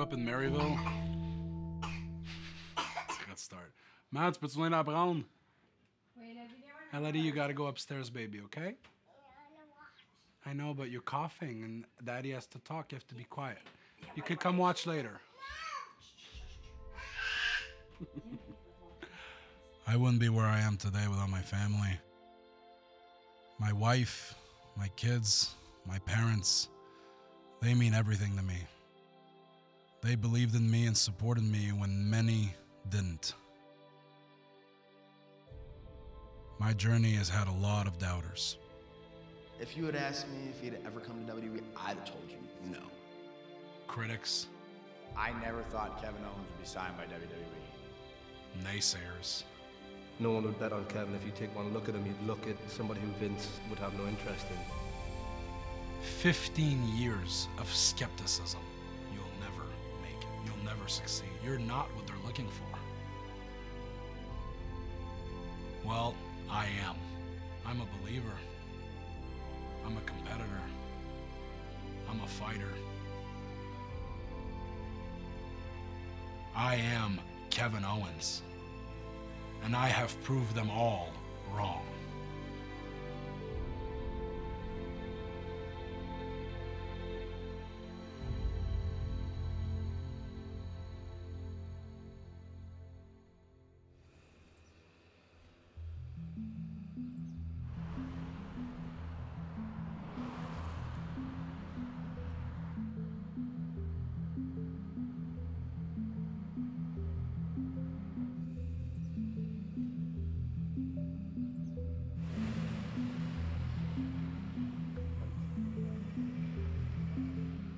up in Maryville. It's a good start. Mads, peux-tu venir la prendre? Elodie, you gotta go upstairs, baby, okay? I know, but you're coughing and Daddy has to talk. You have to be quiet. You could come watch later. I wouldn't be where I am today without my family. My wife, my kids, my parents, they mean everything to me. They believed in me and supported me when many didn't. My journey has had a lot of doubters. If you had asked me if he'd ever come to WWE, I'd have told you no. Critics. I never thought Kevin Owens would be signed by WWE. Naysayers. No one would bet on Kevin. If you take one look at him, you'd look at somebody who Vince would have no interest in. 15 years of skepticism. You'll never make it. You'll never succeed. You're not what they're looking for. Well, I am. I'm a believer. I'm a competitor. I'm a fighter. I am Kevin Owens. And I have proved them all wrong.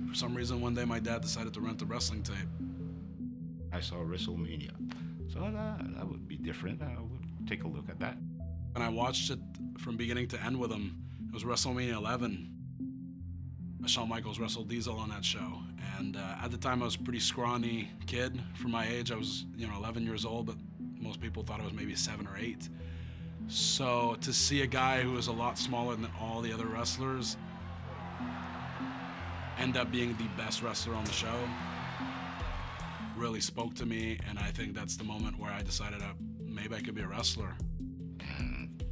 For some reason, one day my dad decided to rent the wrestling tape. I saw WrestleMania, so that would be different. I would take a look at that. And I watched it from beginning to end with him. It was WrestleMania 11. Shawn Michaels wrestled Diesel on that show. And at the time, I was a pretty scrawny kid. For my age, I was 11 years old, but most people thought I was maybe 7 or 8. So to see a guy who was a lot smaller than all the other wrestlers end up being the best wrestler on the show really spoke to me, and I think that's the moment where I decided maybe I could be a wrestler. And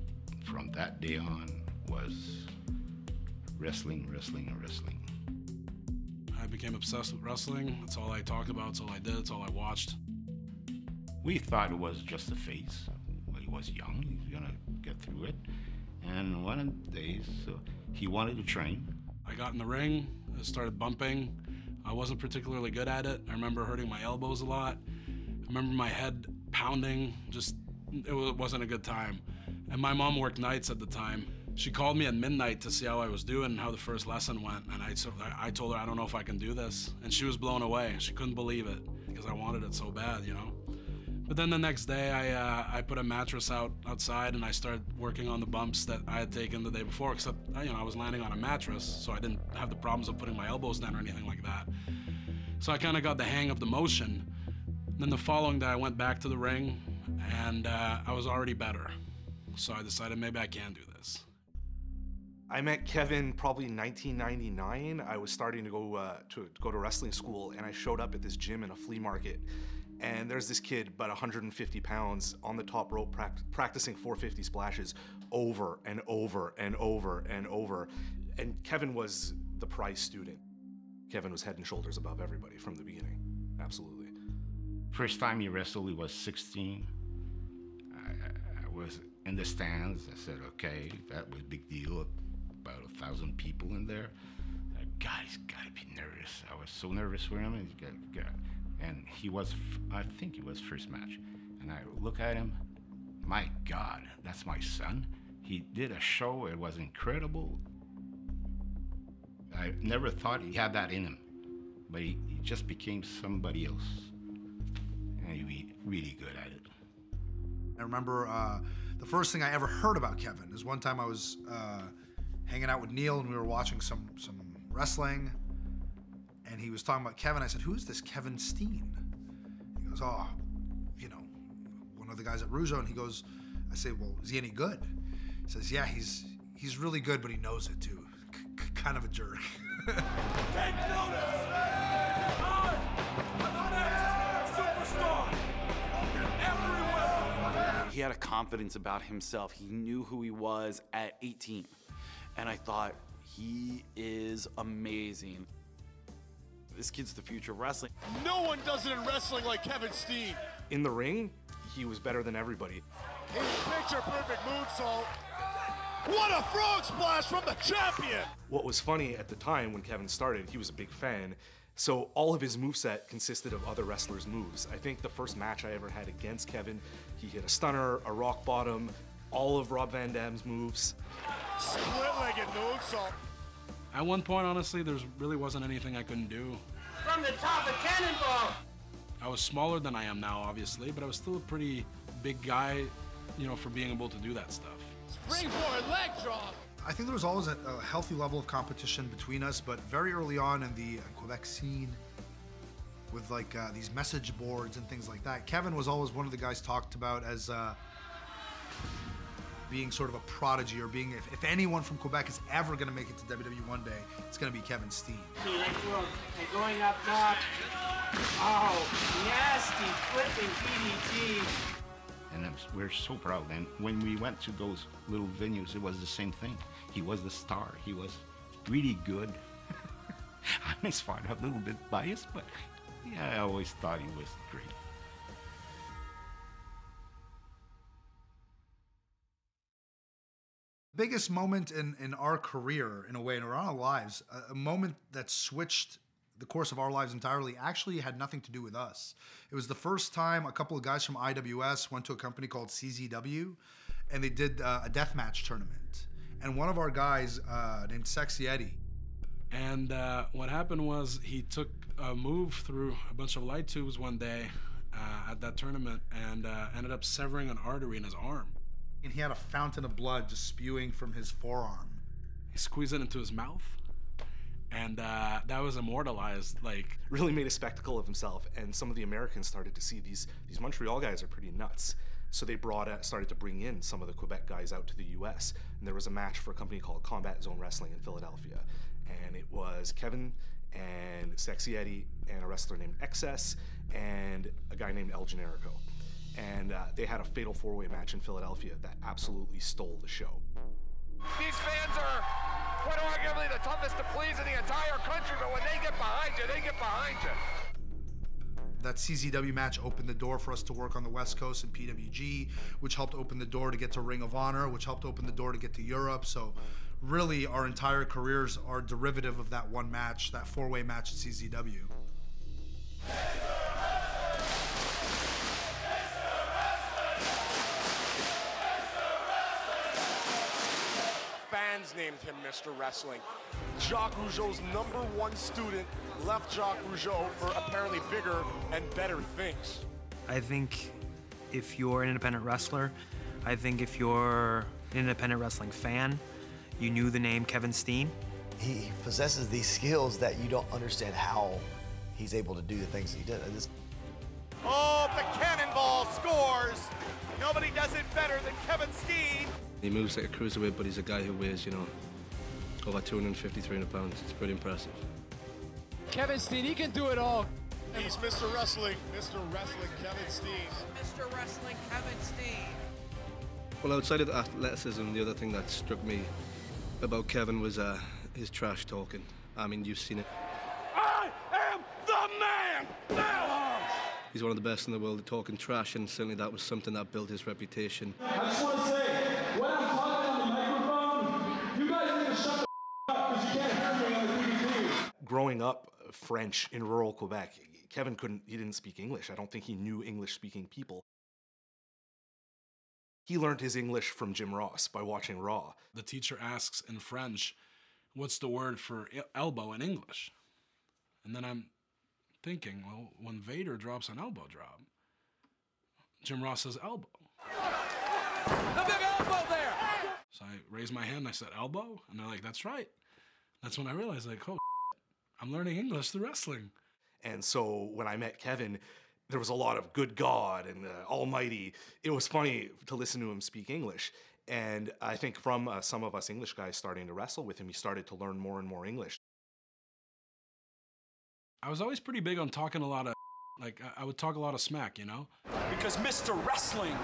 from that day on was wrestling, wrestling, and wrestling. I became obsessed with wrestling. That's all I talked about, that's all I did, that's all I watched. We thought it was just a phase. When he was young, he's gonna get through it. And one of the days, he wanted to train. I got in the ring, I started bumping. I wasn't particularly good at it. I remember hurting my elbows a lot. I remember my head pounding, it wasn't a good time. And my mom worked nights at the time. She called me at midnight to see how I was doing and how the first lesson went. And I told her, I don't know if I can do this. And she was blown away. She couldn't believe it because I wanted it so bad, But then the next day, I put a mattress outside and I started working on the bumps that I had taken the day before, except, I was landing on a mattress, so I didn't have the problems of putting my elbows down or anything like that. So I kind of got the hang of the motion. Then the following day, I went back to the ring and I was already better. So I decided maybe I can do this. I met Kevin probably in 1999. I was starting to go to wrestling school, and I showed up at this gym in a flea market. And there's this kid, about 150 pounds, on the top rope practicing 450 splashes over and over and over and over. And Kevin was the prize student. Kevin was head and shoulders above everybody from the beginning, absolutely. First time he wrestled, he was 16. I was in the stands. I said, okay, that was a big deal. About 1,000 people in there. Guy's gotta be nervous. I was so nervous for him. And he was, I think he was first match. And I look at him, my God, that's my son. He did a show, it was incredible. I never thought he had that in him, but he just became somebody else. And he was really good at it. I remember the first thing I ever heard about Kevin is one time I was hanging out with Neil and we were watching some wrestling. And he was talking about Kevin. I said, who is this Kevin Steen? He goes, oh, one of the guys at Rougeau. And he goes, I say, well, is he any good? He says, yeah, he's really good, but he knows it too. Kind of a jerk. Take notice! He had a confidence about himself. He knew who he was at 18. And I thought, he is amazing. This kid's the future of wrestling. No one does it in wrestling like Kevin Steen. In the ring, he was better than everybody. His picture-perfect moonsault. What a frog splash from the champion! What was funny at the time when Kevin started, he was a big fan, so all of his moveset consisted of other wrestlers' moves. I think the first match I ever had against Kevin, he hit a stunner, a rock bottom, all of Rob Van Dam's moves. Split-legged moonsault. At one point, honestly, there really wasn't anything I couldn't do. From the top of Cannonball! I was smaller than I am now, obviously, but I was still a pretty big guy, you know, for being able to do that stuff. Springboard leg drop. I think there was always a healthy level of competition between us, but very early on in the Quebec scene, with like these message boards and things like that, Kevin was always one of the guys talked about as being sort of a prodigy, or being, if anyone from Quebec is ever going to make it to WWE one day, it's going to be Kevin Steen. And going up top. Oh, nasty flipping DDT. And we're so proud. And when we went to those little venues, it was the same thing. He was the star. He was really good. I'm his father, a little bit biased, but yeah, I always thought he was great. Biggest moment in our career, in a way, in our lives, a moment that switched the course of our lives entirely, actually had nothing to do with us. It was the first time a couple of guys from IWS went to a company called CZW, and they did a deathmatch tournament. And one of our guys, named Sexy Eddie. And what happened was he took a move through a bunch of light tubes one day at that tournament, and ended up severing an artery in his arm. And he had a fountain of blood just spewing from his forearm. He squeezed it into his mouth, and that was immortalized. Like, really made a spectacle of himself, and some of the Americans started to see these Montreal guys are pretty nuts. So they started to bring in some of the Quebec guys out to the US, and there was a match for a company called Combat Zone Wrestling in Philadelphia. And it was Kevin and Sexy Eddie and a wrestler named Excess and a guy named El Generico. And they had a fatal four-way match in Philadelphia that absolutely stole the show. These fans are quite arguably the toughest to please in the entire country, but when they get behind you, they get behind you. That CZW match opened the door for us to work on the West Coast in PWG, which helped open the door to get to Ring of Honor, which helped open the door to get to Europe. So really, our entire careers are derivative of that one match, that four-way match at CZW. Fans named him Mr. Wrestling. Jacques Rougeau's #1 student left Jacques Rougeau for apparently bigger and better things. I think if you're an independent wrestler, I think if you're an independent wrestling fan, you knew the name Kevin Steen. He possesses these skills that you don't understand how he's able to do the things he did. Oh, the Cannonball scores! Nobody does it better than Kevin Steen. He moves like a cruiserweight, but he's a guy who weighs, you know, over 250, 300 pounds. It's pretty impressive. Kevin Steen, he can do it all. He's Mr. Wrestling Kevin Steen. Mr. Wrestling Kevin Steen. Well, outside of the athleticism, the other thing that struck me about Kevin was his trash talking. I mean, you've seen it. I am the man! He's one of the best in the world at talking trash, and certainly that was something that built his reputation. I just want to say, when I'm talking on the microphone, you guys need to shut the up because you can't hear me on the DVD. Growing up French in rural Quebec, Kevin didn't speak English. I don't think he knew English-speaking people. He learned his English from Jim Ross by watching Raw. The teacher asks in French, what's the word for elbow in English? And then I'm thinking, well, when Vader drops an elbow drop, Jim Ross says elbow. The big elbow there! So I raised my hand and I said elbow, and they're like, that's right. That's when I realized, like, oh, I'm learning English through wrestling. And so when I met Kevin, there was a lot of good God and almighty. It was funny to listen to him speak English. And I think from some of us English guys starting to wrestle with him, he started to learn more and more English. I was always pretty big on talking a lot of Like, I would talk a lot of smack, you know? Because Mr. Wrestling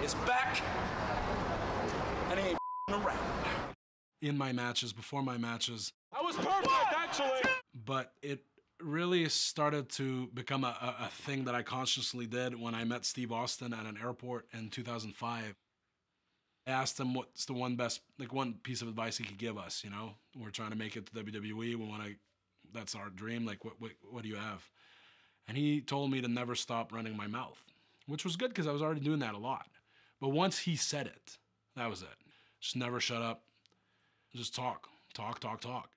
is back and he ain't around. In my matches, before my matches. I was perfect, actually. But it really started to become a thing that I consciously did when I met Steve Austin at an airport in 2005. I asked him what's the one piece of advice he could give us, you know? We're trying to make it to WWE. We want to, that's our dream. Like, what do you have? And he told me to never stop running my mouth, which was good because I was already doing that a lot. But once he said it, that was it. Just never shut up. Just talk. Talk, talk, talk.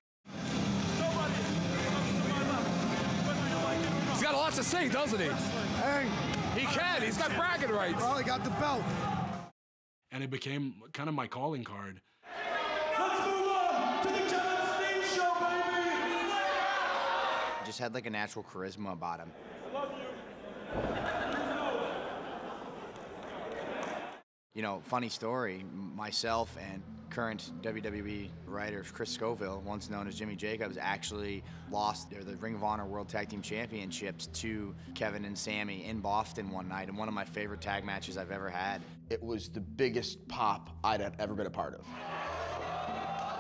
He's got lots to say, doesn't he? Hey, he can. He's got bragging rights. Well, he got the belt. And it became kind of my calling card. Let's move on to the Kevin Steen Show, baby! Just had like a natural charisma about him. I love you. You know, funny story, myself and current WWE writer Chris Scoville, once known as Jimmy Jacobs, actually lost the Ring of Honor World Tag Team Championships to Kevin and Sammy in Boston one night, and one of my favorite tag matches I've ever had. It was the biggest pop I'd ever been a part of.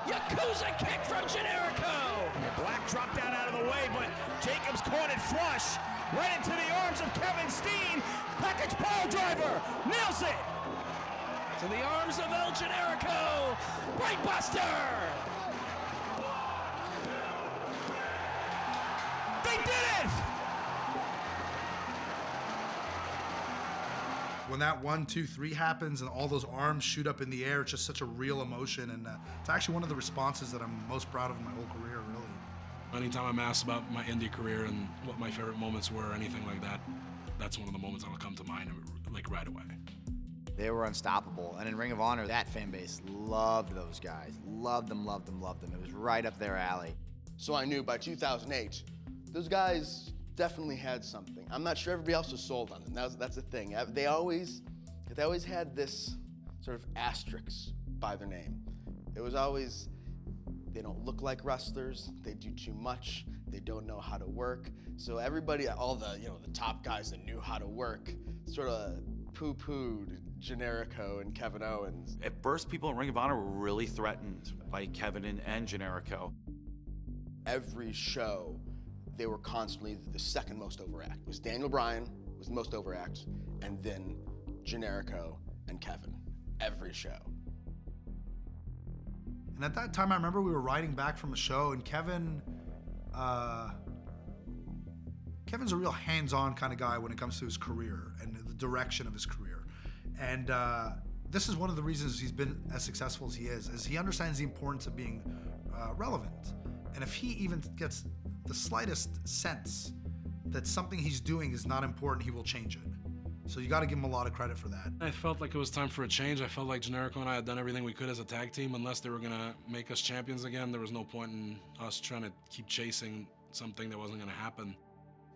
Yakuza kick from Generico! Black dropped down out of the way, but Jacobs caught it flush, right into the arms of Kevin Steen. Package pile driver, nails it! To the arms of El Generico, Brightbuster! They did it! When that 1, 2, 3 happens and all those arms shoot up in the air, it's just such a real emotion, and it's actually one of the responses that I'm most proud of in my whole career, really. Anytime I'm asked about my indie career and what my favorite moments were or anything like that, that's one of the moments that'll come to mind, like, right away. They were unstoppable, and in Ring of Honor, that fan base loved those guys. Loved them, loved them, loved them. It was right up their alley. So I knew by 2008, those guys definitely had something. I'm not sure everybody else was sold on them. That's the thing. They always had this sort of asterisk by their name. It was always, they don't look like wrestlers, they do too much, they don't know how to work. So everybody, all the top guys that knew how to work, sort of poo-pooed Generico and Kevin Owens. At first, people in Ring of Honor were really threatened by Kevin and Generico. Every show, they were constantly the second most overact. It was Daniel Bryan was the most overact, and then Generico and Kevin. Every show. And at that time, I remember we were riding back from a show, and Kevin's a real hands-on kind of guy when it comes to his career and the direction of his career. And this is one of the reasons he's been as successful as he is he understands the importance of being relevant. And if he even gets the slightest sense that something he's doing is not important, he will change it. So you got to give him a lot of credit for that. I felt like it was time for a change. I felt like Generico and I had done everything we could as a tag team. Unless they were going to make us champions again, there was no point in us trying to keep chasing something that wasn't going to happen.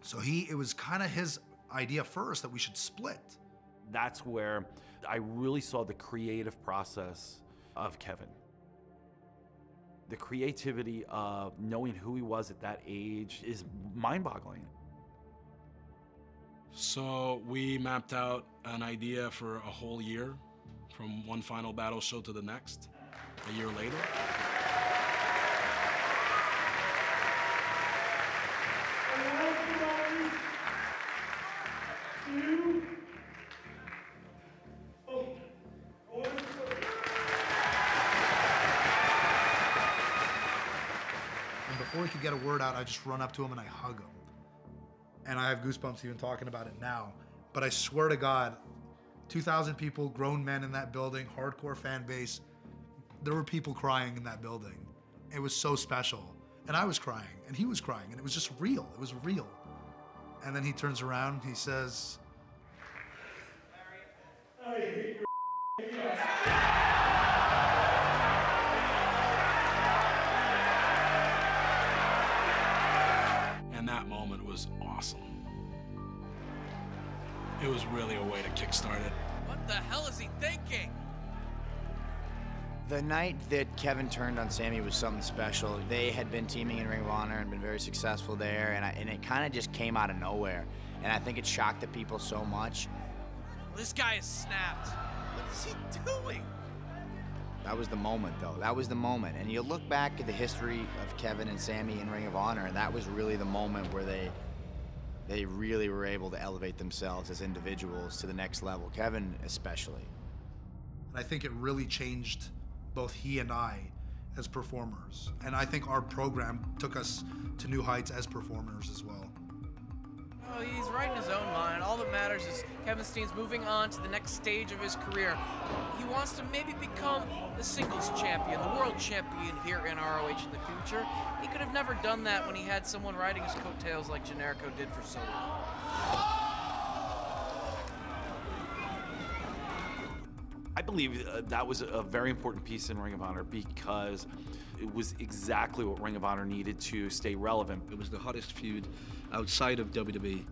So it was kind of his idea first that we should split. That's where I really saw the creative process of Kevin. The creativity of knowing who he was at that age is mind-boggling. So we mapped out an idea for a whole year, from one final battle show to the next, a year later. And before he could get a word out, I just run up to him and I hug him. And I have goosebumps even talking about it now. But I swear to God, 2,000 people, grown men in that building, hardcore fan base. There were people crying in that building. It was so special. And I was crying, and he was crying, and it was just real. It was real. And then he turns around, he says, I hate your And that moment was awesome. It was really a way to kickstart it. What the hell is he thinking? The night that Kevin turned on Sammy was something special. They had been teaming in Ring of Honor and been very successful there, and it kind of just came out of nowhere. And I think it shocked the people so much. This guy is snapped. What is he doing? That was the moment, though. That was the moment. And you look back at the history of Kevin and Sammy in Ring of Honor, and that was really the moment where they really were able to elevate themselves as individuals to the next level, Kevin especially. And I think it really changed both he and I as performers. And I think our program took us to new heights as performers as well. Oh, he's right in his own mind. All that matters is Kevin Steen's moving on to the next stage of his career. He wants to maybe become the singles champion, the world champion here in ROH in the future. He could have never done that when he had someone riding his coattails like Generico did for so long. I believe that was a very important piece in Ring of Honor because it was exactly what Ring of Honor needed to stay relevant. It was the hottest feud outside of WWE.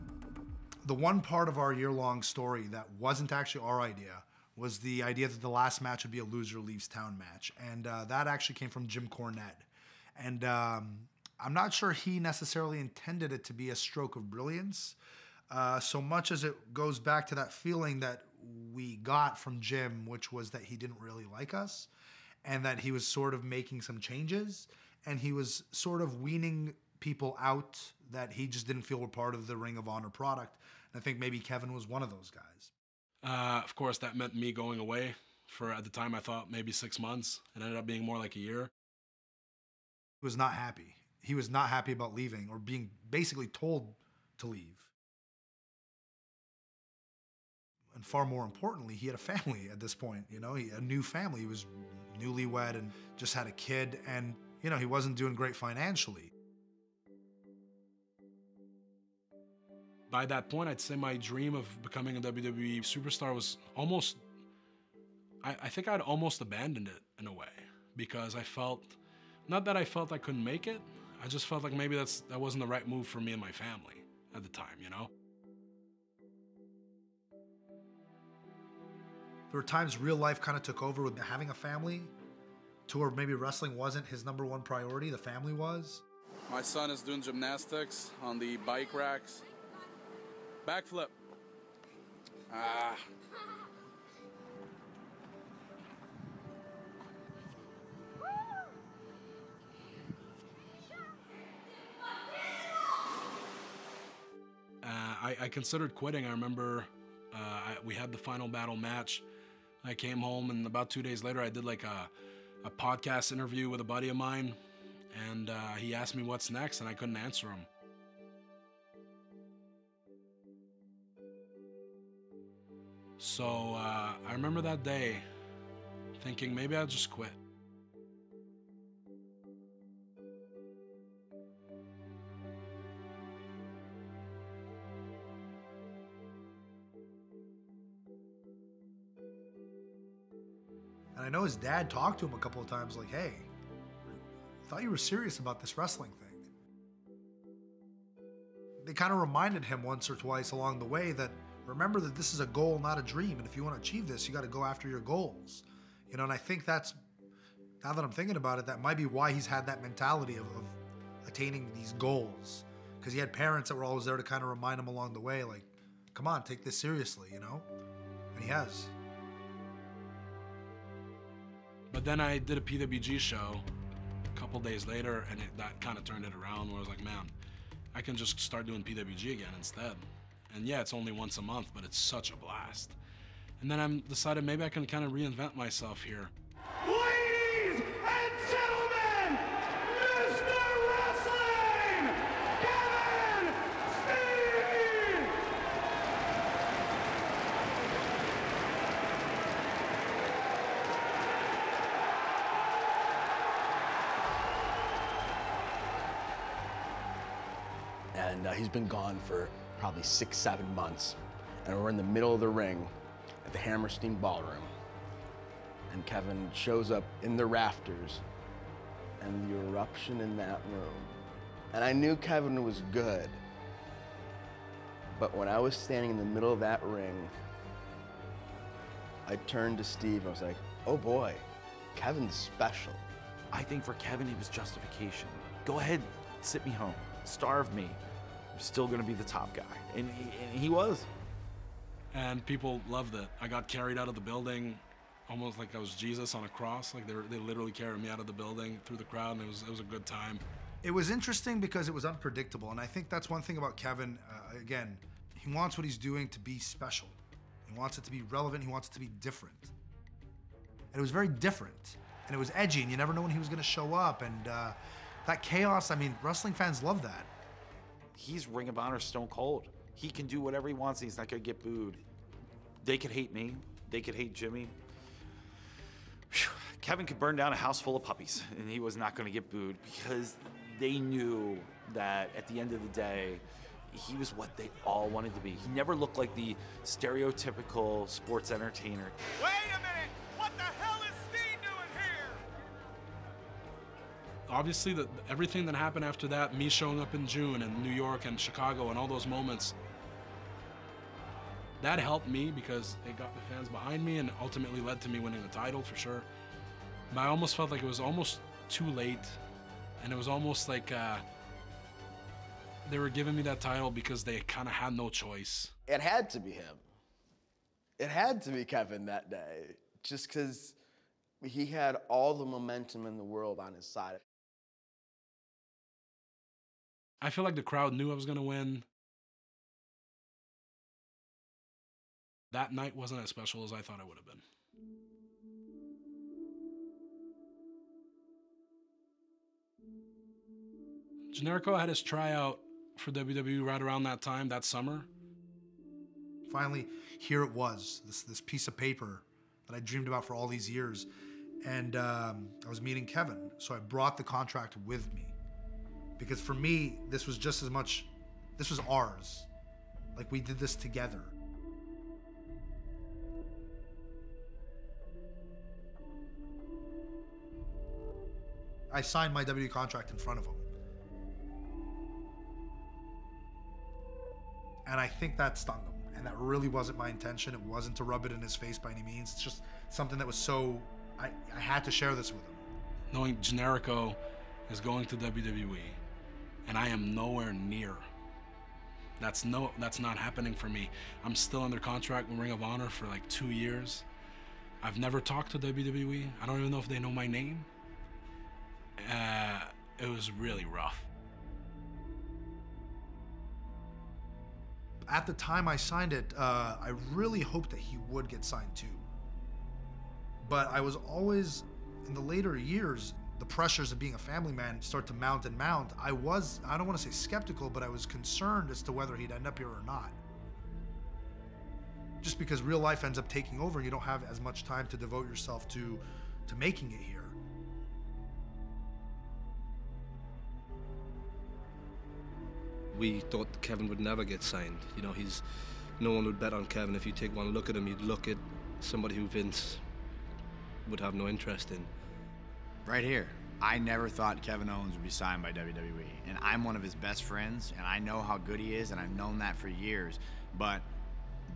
The one part of our year-long story that wasn't actually our idea was the idea that the last match would be a loser leaves town match. And that actually came from Jim Cornette. And I'm not sure he necessarily intended it to be a stroke of brilliance, so much as it goes back to that feeling that we got from Jim, which was that he didn't really like us and that he was sort of making some changes and he was sort of weaning people out that he just didn't feel were part of the Ring of Honor product. And I think maybe Kevin was one of those guys. Of course, that meant me going away for, at the time, I thought maybe 6 months. It ended up being more like a year. He was not happy. He was not happy about leaving or being basically told to leave. And far more importantly, he had a family at this point, you know, a new family. He was newlywed and just had a kid and, you know, he wasn't doing great financially. By that point, I'd say my dream of becoming a WWE superstar was almost, I think I'd almost abandoned it in a way because I felt, not that I felt I couldn't make it, I just felt like maybe that wasn't the right move for me and my family at the time, you know? There were times real life kind of took over with having a family to where maybe wrestling wasn't his #1 priority, the family was. My son is doing gymnastics on the bike racks. Backflip. I considered quitting. I remember we had the final battle match. I came home and about 2 days later I did like a podcast interview with a buddy of mine and he asked me what's next and I couldn't answer him. So I remember that day thinking maybe I'll just quit. And I know his dad talked to him a couple of times like, hey, I thought you were serious about this wrestling thing. They kind of reminded him once or twice along the way that remember that this is a goal, not a dream. And if you want to achieve this, you got to go after your goals. You know, and I think that's, now that I'm thinking about it, that might be why he's had that mentality of attaining these goals. Because he had parents that were always there to kind of remind him along the way, like, come on, take this seriously, you know? And he has. But then I did a PWG show a couple days later, and that kind of turned it around where I was like, man, I can just start doing PWG again instead. And yeah, it's only once a month, but it's such a blast. And then I decided maybe I can kind of reinvent myself here. Ladies and gentlemen, Mr. Wrestling, Kevin Steen! And he's been gone for probably 6-7 months. And we're in the middle of the ring at the Hammerstein Ballroom. And Kevin shows up in the rafters and the eruption in that room. And I knew Kevin was good. But when I was standing in the middle of that ring, I turned to Steve and I was like, oh boy, Kevin's special. I think for Kevin, it was justification. Go ahead, sit me home, starve me. I'm still gonna be the top guy, and he was. And people loved it. I got carried out of the building, almost like I was Jesus on a cross. Like they literally carried me out of the building through the crowd, and it was a good time. It was interesting because it was unpredictable, and I think that's one thing about Kevin. Again, he wants what he's doing to be special. He wants it to be relevant. He wants it to be different. And it was very different, and it was edgy, and you never know when he was going to show up. And that chaos, I mean, wrestling fans love that. He's Ring of Honor Stone Cold. He can do whatever he wants, and he's not going to get booed. They could hate me. They could hate Jimmy. Whew. Kevin could burn down a house full of puppies, and he was not going to get booed because they knew that at the end of the day, he was what they all wanted to be. He never looked like the stereotypical sports entertainer. Wait a minute! What the hell is Steen doing here? Obviously, everything that happened after that, me showing up in June in New York and Chicago and all those moments, that helped me because it got the fans behind me and ultimately led to me winning the title for sure. But I almost felt like it was almost too late, and it was almost like they were giving me that title because they kind of had no choice. It had to be him. It had to be Kevin that day, just because he had all the momentum in the world on his side. I feel like the crowd knew I was going to win. That night wasn't as special as I thought it would have been. Generico had his tryout for WWE right around that time, that summer. Finally, here it was, this piece of paper that I dreamed about for all these years. And I was meeting Kevin, so I brought the contract with me. Because for me, this was just as much, this was ours. Like, we did this together. I signed my WWE contract in front of him. And I think that stung him. And that really wasn't my intention. It wasn't to rub it in his face by any means. It's just something that was so, I had to share this with him. Knowing Generico is going to WWE, and I am nowhere near. That's not happening for me. I'm still under contract with Ring of Honor for like 2 years. I've never talked to WWE. I don't even know if they know my name. It was really rough. At the time I signed it, I really hoped that he would get signed too. But I was always, in the later years, the pressures of being a family man start to mount and mount. I don't want to say skeptical, but I was concerned as to whether he'd end up here or not. Just because real life ends up taking over and you don't have as much time to devote yourself to making it here. We thought Kevin would never get signed. You know, no one would bet on Kevin. If you take one look at him, you'd look at somebody who Vince would have no interest in. Right here. I never thought Kevin Owens would be signed by WWE. And I'm one of his best friends, and I know how good he is, and I've known that for years. But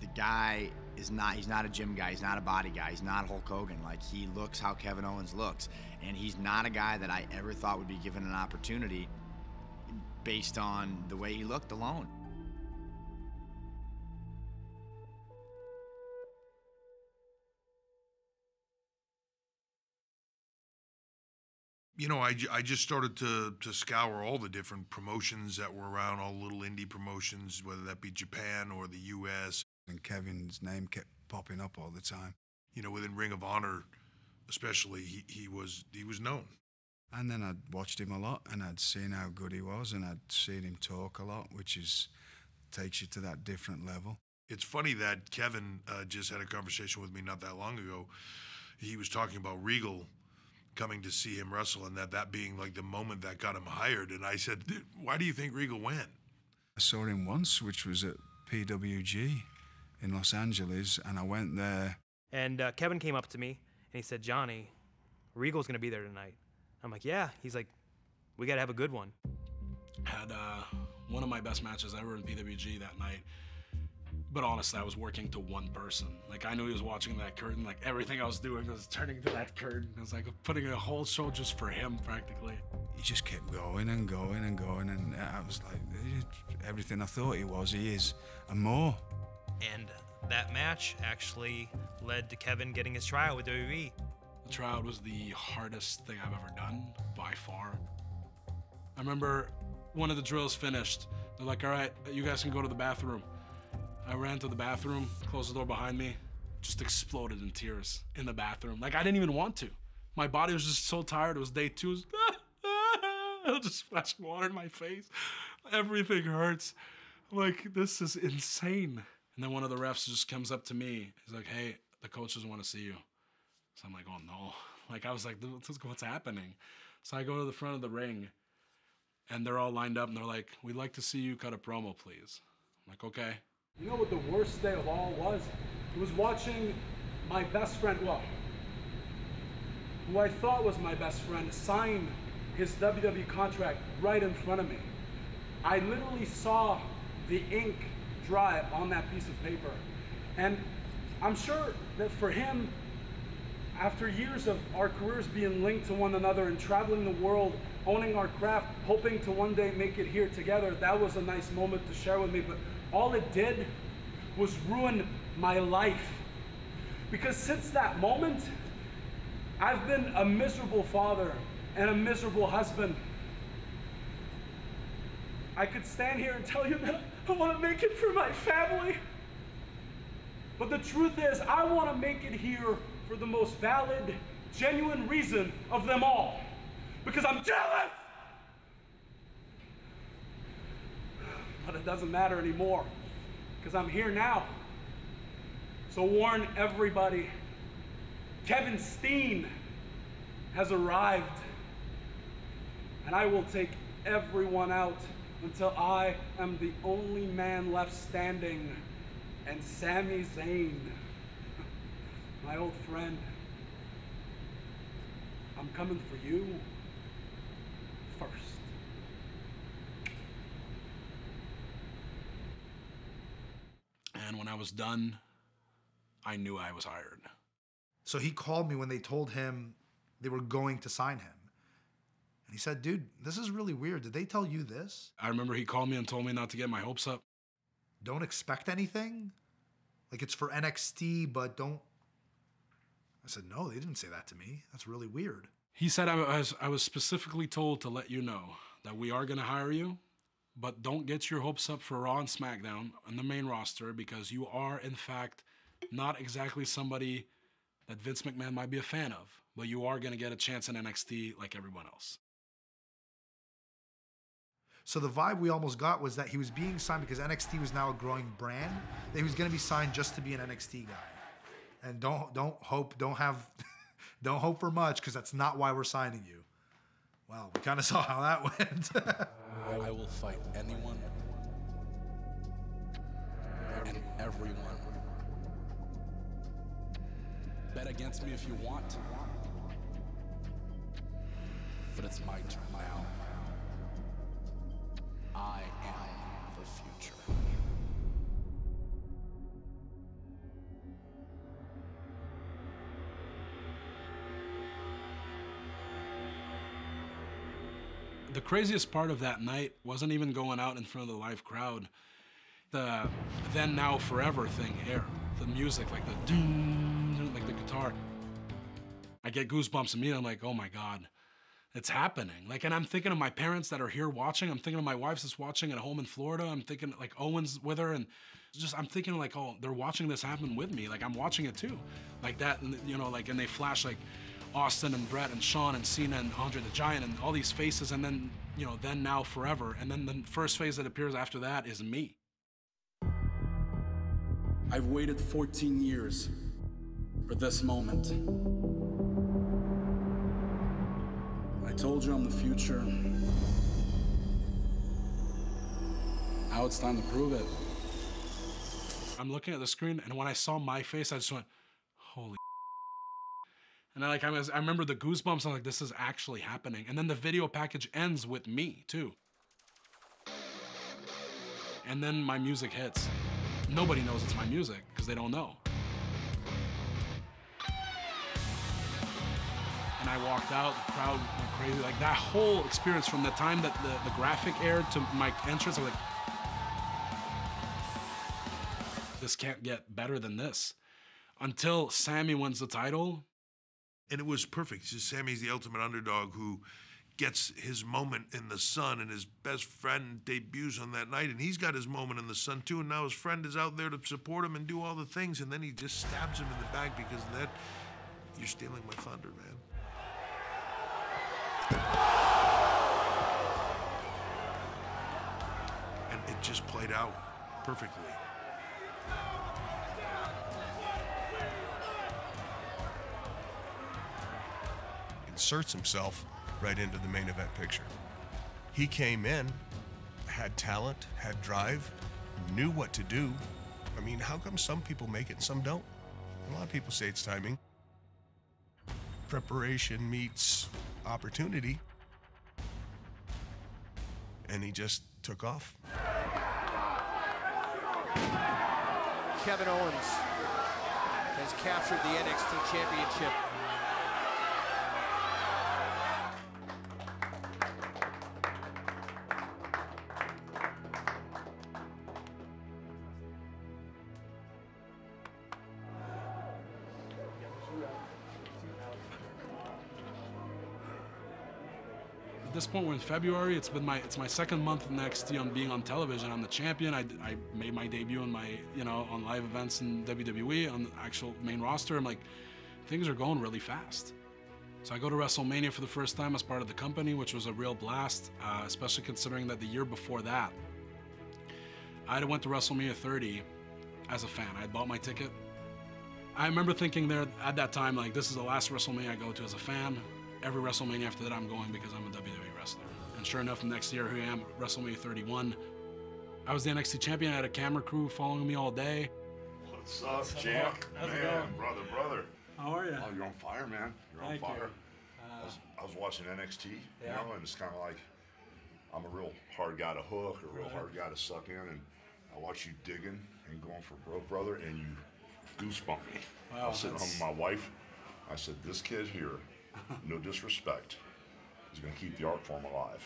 the guy he's not a gym guy, he's not a body guy, he's not Hulk Hogan. Like, he looks how Kevin Owens looks. And he's not a guy that I ever thought would be given an opportunity based on the way he looked alone. You know, I just started to scour all the different promotions that were around, all the little indie promotions, whether that be Japan or the U.S. And Kevin's name kept popping up all the time. You know, within Ring of Honor, especially, he was known. And then I'd watched him a lot, and I'd seen how good he was, and I'd seen him talk a lot, which takes you to that different level. It's funny that Kevin just had a conversation with me not that long ago. He was talking about Regal coming to see him wrestle, and that being like the moment that got him hired. And I said, why do you think Regal went? I saw him once, which was at PWG in Los Angeles, and I went there. And Kevin came up to me, and he said, Johnny, Regal's going to be there tonight. I'm like, yeah. He's like, we got to have a good one. Had one of my best matches ever in PWG that night. But honestly, I was working to one person. Like, I knew he was watching that curtain. Like, everything I was doing was turning to that curtain. It was like putting a whole show just for him, practically. He just kept going and going and going, and I was like, everything I thought he is, and more. And that match actually led to Kevin getting his tryout with WWE. The tryout was the hardest thing I've ever done, by far. I remember one of the drills finished. They're like, all right, you guys can go to the bathroom. I ran to the bathroom, closed the door behind me, just exploded in tears in the bathroom. Like, I didn't even want to. My body was just so tired. It was day 2. I was just splashing water in my face. Everything hurts. I'm like, this is insane. And then one of the refs just comes up to me. He's like, hey, the coaches want to see you. So I'm like, oh no. Like, I was like, what's happening? So I go to the front of the ring, and they're all lined up, and they're like, we'd like to see you cut a promo, please. I'm like, okay. You know what the worst day of all was? It was watching my best friend, well, who I thought was my best friend, sign his WWE contract right in front of me. I literally saw the ink dry on that piece of paper. And I'm sure that for him, after years of our careers being linked to one another and traveling the world, owning our craft, hoping to one day make it here together, that was a nice moment to share with me. But all it did was ruin my life. Because since that moment, I've been a miserable father and a miserable husband. I could stand here and tell you that I want to make it for my family. But the truth is, I want to make it here for the most valid, genuine reason of them all. Because I'm jealous! But it doesn't matter anymore, because I'm here now. So warn everybody, Kevin Steen has arrived, and I will take everyone out until I am the only man left standing. And Sami Zayn, my old friend, I'm coming for you first. And when I was done, I knew I was hired. So he called me when they told him they were going to sign him. And he said, dude, this is really weird. Did they tell you this? I remember he called me and told me not to get my hopes up. Don't expect anything? Like, it's for NXT, but don't... I said, no, they didn't say that to me. That's really weird. He said, I was specifically told to let you know that we are going to hire you, but don't get your hopes up for Raw and SmackDown on the main roster, because you are, in fact, not exactly somebody that Vince McMahon might be a fan of, but you are going to get a chance in NXT like everyone else. So the vibe we almost got was that he was being signed because NXT was now a growing brand, that he was going to be signed just to be an NXT guy. And don't hope for much, because that's not why we're signing you. Well, we kind of saw how that went. I will fight anyone and everyone. Bet against me if you want, but it's my turn now. I am the future. The craziest part of that night wasn't even going out in front of the live crowd. The Then Now Forever thing here, the music, like the doom, like the guitar. I get goosebumps immediately. I'm like, oh my God. It's happening. Like, and I'm thinking of my parents that are here watching. I'm thinking of my wife that's watching at home in Florida. I'm thinking like Owen's with her, and just I'm thinking like, oh, they're watching this happen with me. Like, I'm watching it too, like that. And you know, like, and they flash like Austin and Brett and Shawn and Cena and Andre the Giant and all these faces, and then you know, Then Now Forever, and then the first phase that appears after that is me. I've waited 14 years for this moment. I told you I'm the future. Now it's time to prove it. I'm looking at the screen, and when I saw my face, I just went, holy. And I remember the goosebumps. I'm like, this is actually happening. And then the video package ends with me too. And then my music hits. nobody knows it's my music because they don't know. And I walked out, the crowd went crazy. Like that whole experience from the time that the graphic aired to my entrance, I was like, this can't get better than this. Until Sammy wins the title. And it was perfect. Sammy's the ultimate underdog who gets his moment in the sun, and his best friend debuts on that night, and he's got his moment in the sun too, and now his friend is out there to support him and do all the things, and then he just stabs him in the back because of that. You're stealing my thunder, man. And it just played out perfectly. Inserts himself right into the main event picture. He came in, had talent, had drive, knew what to do. I mean, how come some people make it and some don't? A lot of people say it's timing. Preparation meets opportunity. And he just took off. Kevin Owens has captured the NXT Championship. At this point, we're in February. It's my second month in NXT on being on television. I'm the champion. I made my debut on on live events in WWE on the actual main roster. I'm like, things are going really fast. So I go to WrestleMania for the first time as part of the company, which was a real blast, especially considering that the year before that, I went to WrestleMania 30 as a fan. I had bought my ticket. I remember thinking there at that time, like, this is the last WrestleMania I go to as a fan. Every WrestleMania after that, I'm going because I'm a WWE wrestler. And sure enough, next year, here I am, WrestleMania 31. I was the NXT champion. I had a camera crew following me all day. What's up, champ? How's it Man, going? brother. How are you? Oh, you're on fire, man. You're Thank on fire. you. I was watching NXT, Yeah. you know, and it's kind of like I'm a real hard guy to hook, a real hard guy to suck in, and I watch you digging and going for broke, brother, and you goosebump me. Wow, I was sitting home with my wife. I said, this kid here, no disrespect, is going to keep the art form alive.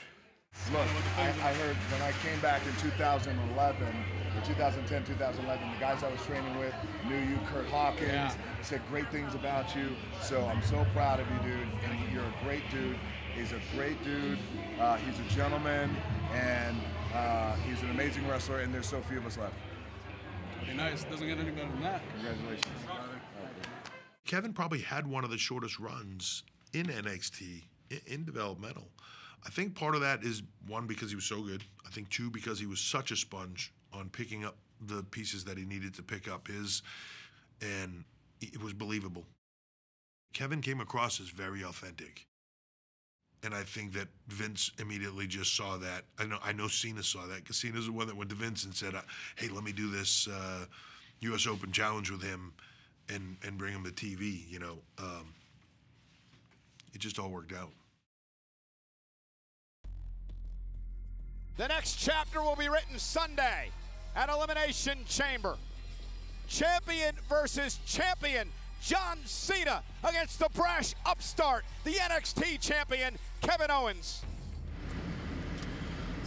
Look, I heard when I came back in 2011, or 2010, 2011, the guys I was training with knew you, Kurt Hawkins, said great things about you. So I'm so proud of you, dude. And you're a great dude. He's a great dude. He's a gentleman, and he's an amazing wrestler, and there's so few of us left. Pretty nice. Doesn't get any better than that. Congratulations. Kevin probably had one of the shortest runs in NXT, in developmental. I think part of that is, one, because he was so good. I think, two, because he was such a sponge on picking up the pieces that he needed to pick up and it was believable. Kevin came across as very authentic. And I think that Vince immediately just saw that. I know Cena saw that, because Cena's the one that went to Vince and said, hey, let me do this U.S. Open challenge with him and bring him to TV, you know. It just all worked out. The next chapter will be written Sunday at Elimination Chamber. Champion versus champion. John Cena against the brash upstart, the NXT champion, Kevin Owens.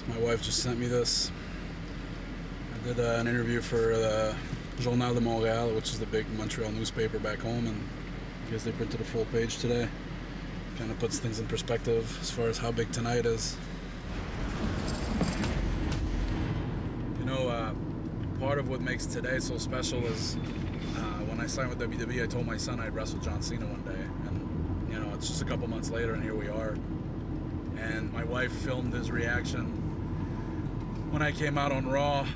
My wife just sent me this. I did an interview for the Journal de Montréal, which is the big Montreal newspaper back home, and I guess they printed a full page today. Kind of puts things in perspective as far as how big tonight is. You know, part of what makes today so special is when I signed with WWE, I told my son I'd wrestle John Cena one day. And, you know, it's just a couple months later, and here we are. And my wife filmed his reaction when I came out on Raw.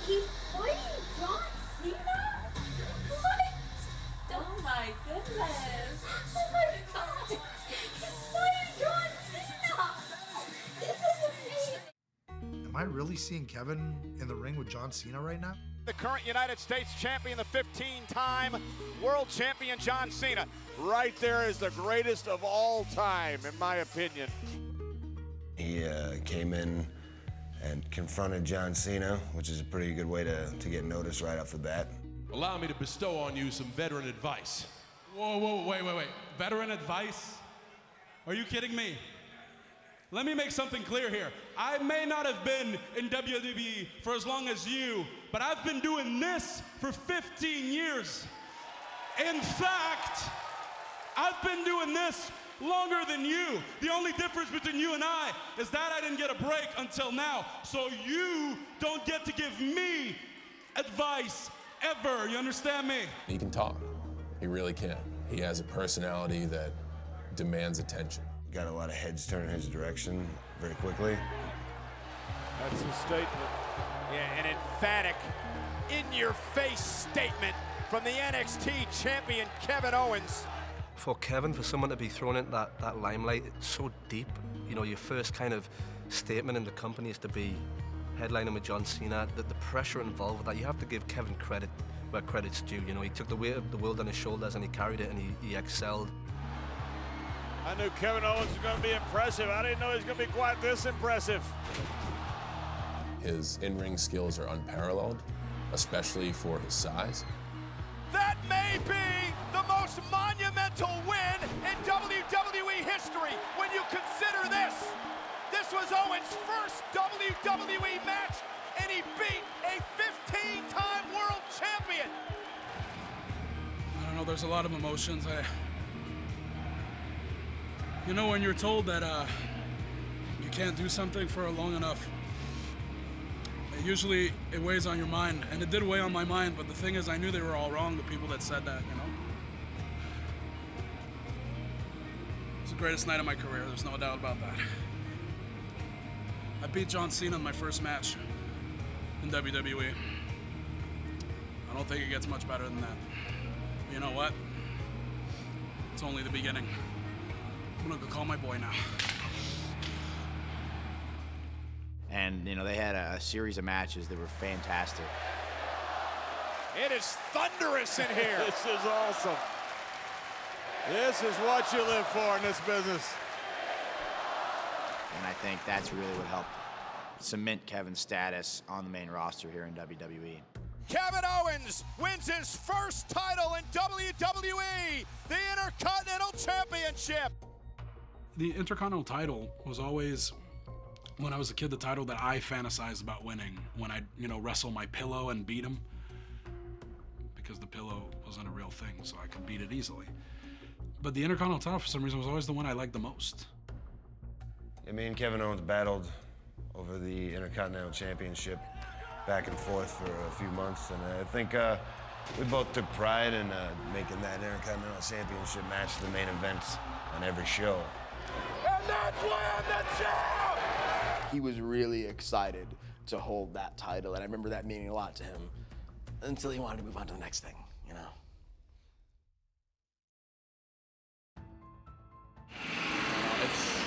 He's fighting John Cena? What? Oh my goodness. Oh my God. He's fighting John Cena. This is amazing. Am I really seeing Kevin in the ring with John Cena right now? The current United States champion, the 15-time world champion, John Cena. Right there is the greatest of all time, in my opinion. He came in and confronted John Cena, which is a pretty good way to get noticed right off the bat. Allow me to bestow on you some veteran advice. Whoa, wait. Veteran advice? Are you kidding me? Let me make something clear here. I may not have been in WWE for as long as you, but I've been doing this for 15 years. In fact, I've been doing this longer than you. The only difference between you and I is that I didn't get a break until now. So you don't get to give me advice ever. You understand me? He can talk. He really can. He has a personality that demands attention. Got a lot of heads turning his direction very quickly. That's a statement. Yeah, an emphatic, in-your-face statement from the NXT champion, Kevin Owens. For Kevin, for someone to be thrown into that limelight, it's so deep. You know, your first kind of statement in the company is to be headlining with John Cena. The pressure involved with that, you have to give Kevin credit where credit's due. You know, he took the weight of the world on his shoulders and he carried it and he excelled. I knew Kevin Owens was going to be impressive. I didn't know he was going to be quite this impressive. His in-ring skills are unparalleled, especially for his size. That may be the most monumental win in WWE history when you consider this. This was Owens' first WWE match, and he beat a 15-time world champion. I don't know, there's a lot of emotions. You know, when you're told that you can't do something for long enough, usually it weighs on your mind, and it did weigh on my mind, but the thing is, I knew they were all wrong, the people that said that, you know? It's the greatest night of my career, there's no doubt about that. I beat John Cena in my first match in WWE. I don't think it gets much better than that. You know what? It's only the beginning. I'm gonna go call my boy now. And, you know, they had a series of matches that were fantastic. It is thunderous in here. This is awesome. This is what you live for in this business. And I think that's really what helped cement Kevin's status on the main roster here in WWE. Kevin Owens wins his first title in WWE, the Intercontinental Championship. The Intercontinental title was always, when I was a kid, the title that I fantasized about winning when I, you know, wrestle my pillow and beat him, because the pillow wasn't a real thing, so I could beat it easily. But the Intercontinental title, for some reason, was always the one I liked the most. Yeah, me and Kevin Owens battled over the Intercontinental Championship back and forth for a few months, and I think we both took pride in making that Intercontinental Championship match the main event on every show. And that's why I'm the champ! He was really excited to hold that title, and I remember that meaning a lot to him until he wanted to move on to the next thing, you know? It's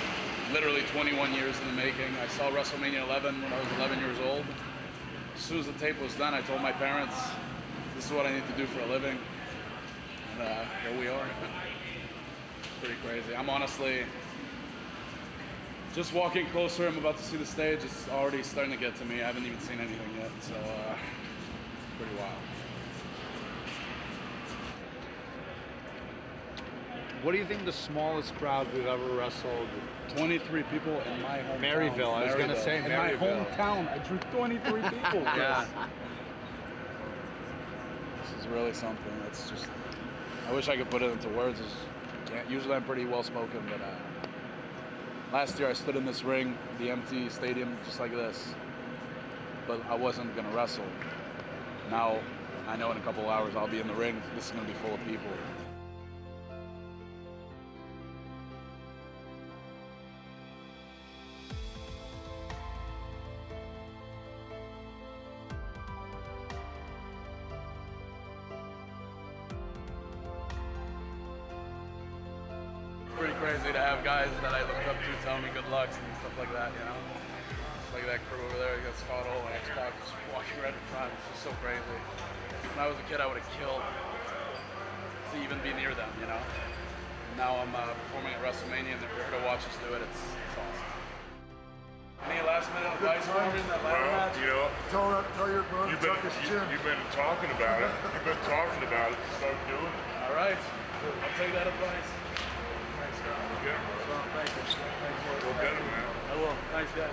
literally 21 years in the making. I saw WrestleMania 11 when I was 11 years old. As soon as the tape was done, I told my parents, this is what I need to do for a living. And here we are. It's pretty crazy. I'm honestly, just walking closer, I'm about to see the stage, it's already starting to get to me. I haven't even seen anything yet, so pretty wild. What do you think the smallest crowd we've ever wrestled? 23 people in my hometown. Maryville, I was going to say Maryville. In my hometown, I drew 23 people. Yeah. This is really something. It's just, I wish I could put it into words. Can't. Usually I'm pretty well spoken, but last year I stood in this ring, the empty stadium, just like this, but I wasn't going to wrestle. Now, I know in a couple hours I'll be in the ring. This is going to be full of people. Pretty crazy to have guys that I looked up to tell me good luck and stuff like that, you know? It's like that crew over there, you got Scott Hall and X-Pac just walking right in front. It's just so crazy. When I was a kid, I would have killed to even be near them, you know? Now I'm performing at WrestleMania and they're here to watch us do it. It's awesome. Any last minute advice for me in that ladder match? You know, Tell your brother to tuck his chin. you've been talking about it. You've been talking about it. Start doing it. All right. I'll take that advice. Thanks, guys. Okay. Thank you. Go get him, man. I will. Thanks, guys.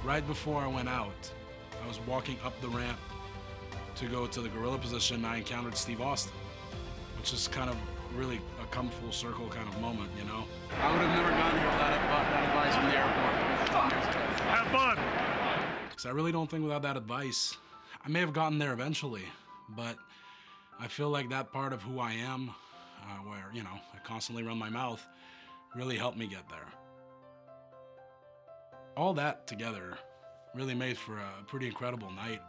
Right before I went out, I was walking up the ramp to go to the gorilla position. I encountered Steve Austin, which is kind of really a come full circle kind of moment, you know? I would have never gone here without that advice from the airport. Have fun. Because I really don't think without that advice, I may have gotten there eventually, but I feel like that part of who I am, where, you know, I constantly run my mouth, really helped me get there. All that together really made for a pretty incredible night.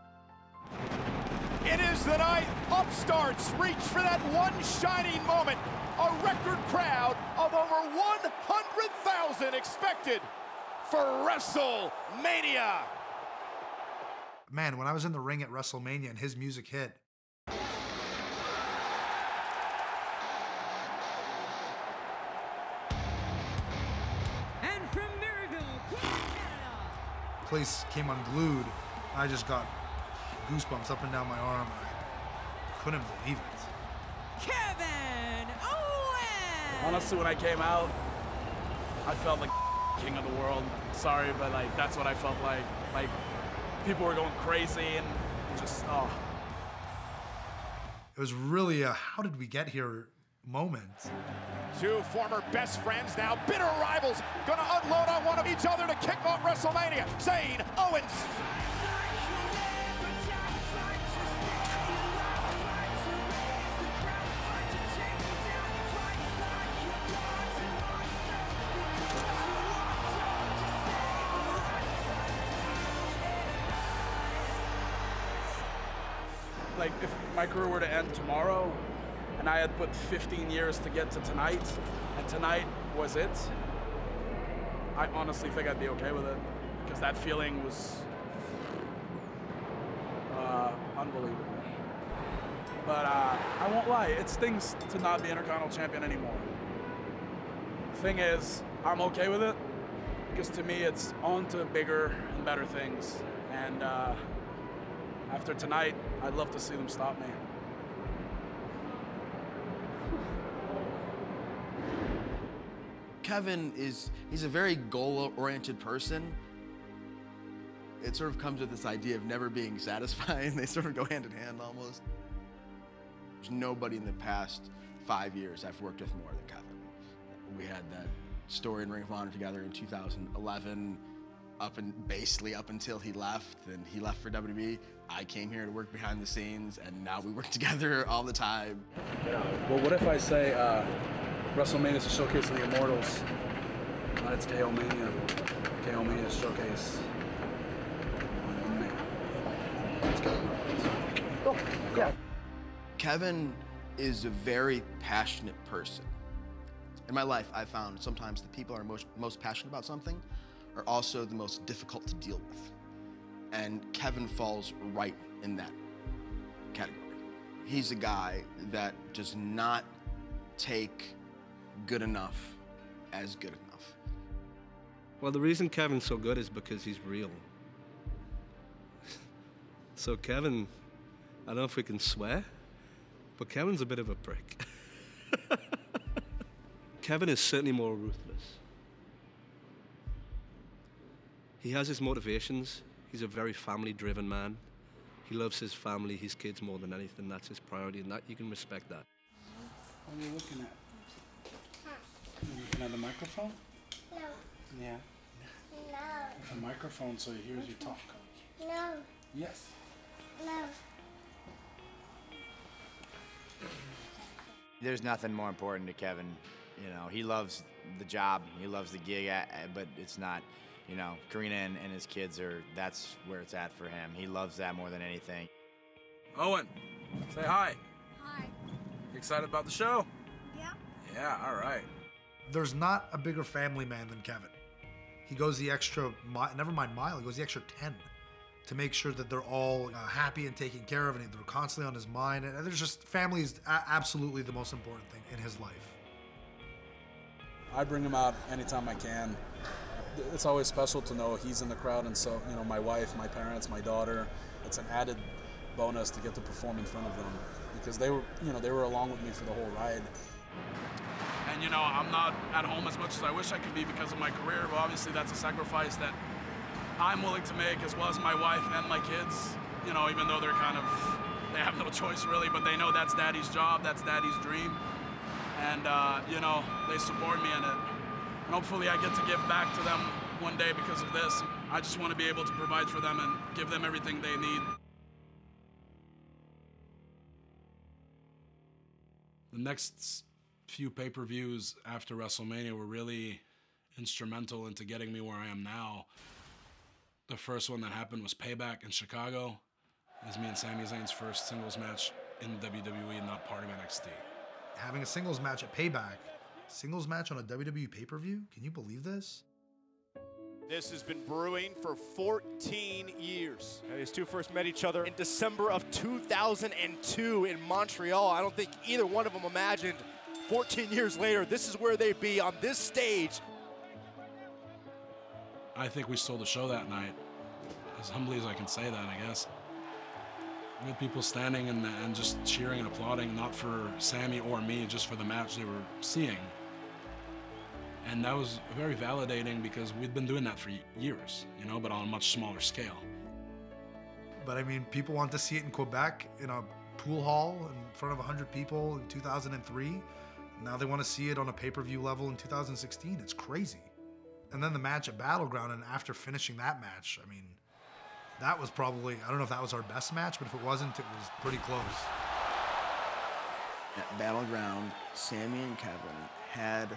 It is the night upstarts reach for that one shining moment. A record crowd of over 100,000 expected for WrestleMania. Man, when I was in the ring at WrestleMania and his music hit, And from Maryville, Canada. place came unglued. I just got goosebumps up and down my arm. I couldn't believe it. Kevin Owens! Honestly, when I came out, I felt like king of the world. Sorry, but like that's what I felt like. Like people were going crazy and just It was really a how did we get here moment. Two former best friends, now bitter rivals, gonna unload on one of each other to kick off WrestleMania. Zayn Owens. like if my career were to end tomorrow and I had put 15 years to get to tonight, and tonight was it, I honestly think I'd be okay with it, because that feeling was unbelievable. But I won't lie, it stings to not be Intercontinental Champion anymore. Thing is, I'm okay with it, because to me it's on to bigger and better things. And after tonight, I'd love to see them stop me. Kevin he's a very goal-oriented person. It sort of comes with this idea of never being satisfied. They sort of go hand in hand almost. There's nobody in the past 5 years I've worked with more than Kevin. We had that story in Ring of Honor together in 2011, basically up until he left, and he left for WWE. I came here to work behind the scenes, and now we work together all the time. Well, what if I say WrestleMania is a showcase of the Immortals? It's KO Mania. KO Mania showcase. Let's go. Oh, yeah. Kevin is a very passionate person. In my life, I've found sometimes the people who are most passionate about something are also the most difficult to deal with. And Kevin falls right in that category. He's a guy that does not take good enough as good enough. Well, the reason Kevin's so good is because he's real. So Kevin, I don't know if we can swear, but Kevin's a bit of a prick. Kevin is certainly more ruthless. He has his motivations. He's a very family-driven man. He loves his family, his kids more than anything. That's his priority, and that you can respect that. What are you looking at? You looking at the microphone? No. Yeah. No. The microphone so he hears you talk. No. Yes. No. There's nothing more important to Kevin. You know, he loves the job, he loves the gig, but it's not, you know, Karina and his kids that's where it's at for him. He loves that more than anything. Owen, say hi. Hi. You excited about the show? Yeah. Yeah, all right. There's not a bigger family man than Kevin. He goes the extra never mind mile, he goes the extra 10 to make sure that they're all happy and taken care of, and they're constantly on his mind. And there's just, family is absolutely the most important thing in his life. I bring him out anytime I can. It's always special to know he's in the crowd, and so, you know, my wife, my parents, my daughter, it's an added bonus to get to perform in front of them because they were along with me for the whole ride. And, you know, I'm not at home as much as I wish I could be because of my career, but obviously that's a sacrifice that I'm willing to make, as well as my wife and my kids, you know, even though they have no choice really, but they know that's Daddy's job, that's Daddy's dream. And, you know, they support me in it. And hopefully I get to give back to them one day because of this. I just want to be able to provide for them and give them everything they need. The next few pay-per-views after WrestleMania were really instrumental into getting me where I am now. The first one that happened was Payback in Chicago. It was me and Sami Zayn's first singles match in WWE, not part of NXT. Having a singles match at Payback, singles match on a WWE pay-per-view? Can you believe this? This has been brewing for 14 years. These two first met each other in December of 2002 in Montreal. I don't think either one of them imagined 14 years later, this is where they'd be on this stage. I think we stole the show that night. As humbly as I can say that, I guess. We had people standing and just cheering and applauding, not for Sami or me, just for the match they were seeing. And that was very validating because we'd been doing that for years, you know, but on a much smaller scale. But I mean, people want to see it in Quebec in a pool hall in front of 100 people in 2003. Now they want to see it on a pay-per-view level in 2016. It's crazy. And then the match at Battleground, and after finishing that match, I mean, that was probably, I don't know if that was our best match, but if it wasn't, it was pretty close. At Battleground, Sami and Kevin had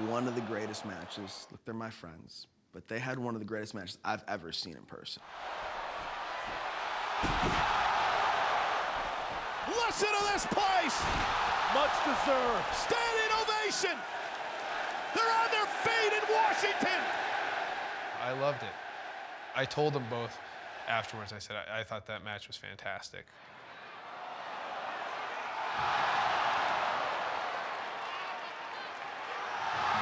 one of the greatest matches. Look, they're my friends, but they had one of the greatest matches I've ever seen in person. Listen to this place! Much deserved. Standing ovation! They're on their feet in Washington! I loved it. I told them both afterwards, I said, I thought that match was fantastic.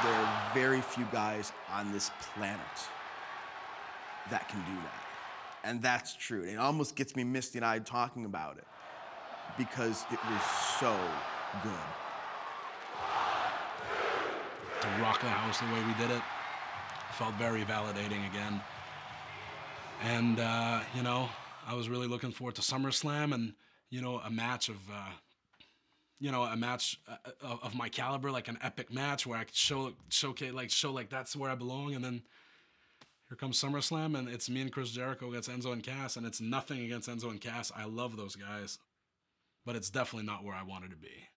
There are very few guys on this planet that can do that. And that's true. It almost gets me misty-eyed talking about it because it was so good. To rock the house the way we did it felt very validating again. And, you know, I was really looking forward to SummerSlam and, you know, a match of, of my caliber, like an epic match where I could show like that's where I belong. And then here comes SummerSlam, and it's me and Chris Jericho against Enzo and Cass, and it's nothing against Enzo and Cass. I love those guys, but it's definitely not where I wanted to be.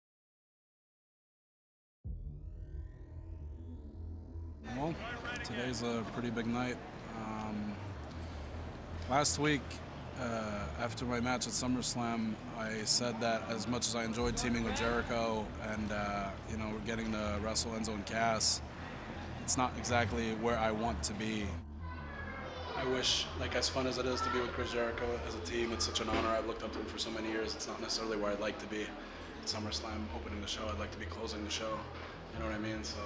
Well, today's a pretty big night. Last week, after my match at SummerSlam, I said that as much as I enjoyed teaming with Jericho and, you know, we're getting to wrestle Enzo and Cass, it's not exactly where I want to be. I wish, like, as fun as it is to be with Chris Jericho as a team, it's such an honor. I've looked up to him for so many years. It's not necessarily where I'd like to be. At SummerSlam, opening the show, I'd like to be closing the show. You know what I mean? So,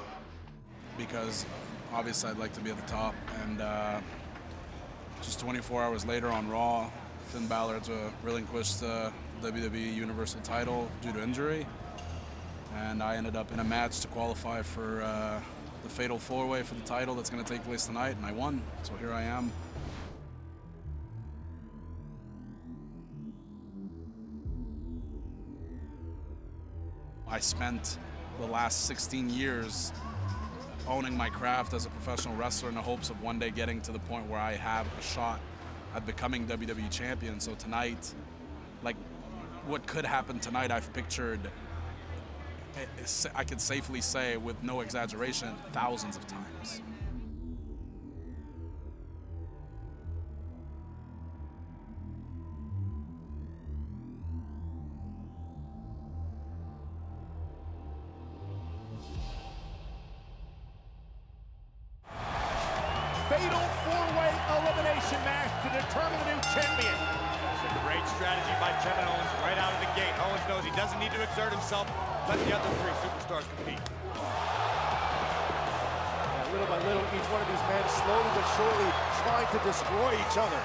because obviously I'd like to be at the top, and just 24 hours later on Raw, Finn Balor relinquished the WWE Universal title due to injury, and I ended up in a match to qualify for the Fatal 4-Way for the title that's going to take place tonight, and I won, so here I am. I spent the last 16 years owning my craft as a professional wrestler in the hopes of one day getting to the point where I have a shot at becoming WWE champion. So tonight, like, what could happen tonight, I've pictured, I could safely say with no exaggeration, thousands of times. Fatal 4-way elimination match to determine the new champion. It's a great strategy by Kevin Owens right out of the gate. Owens knows he doesn't need to exert himself. Let the other three superstars compete. little by little, each one of these men slowly but surely trying to destroy each other.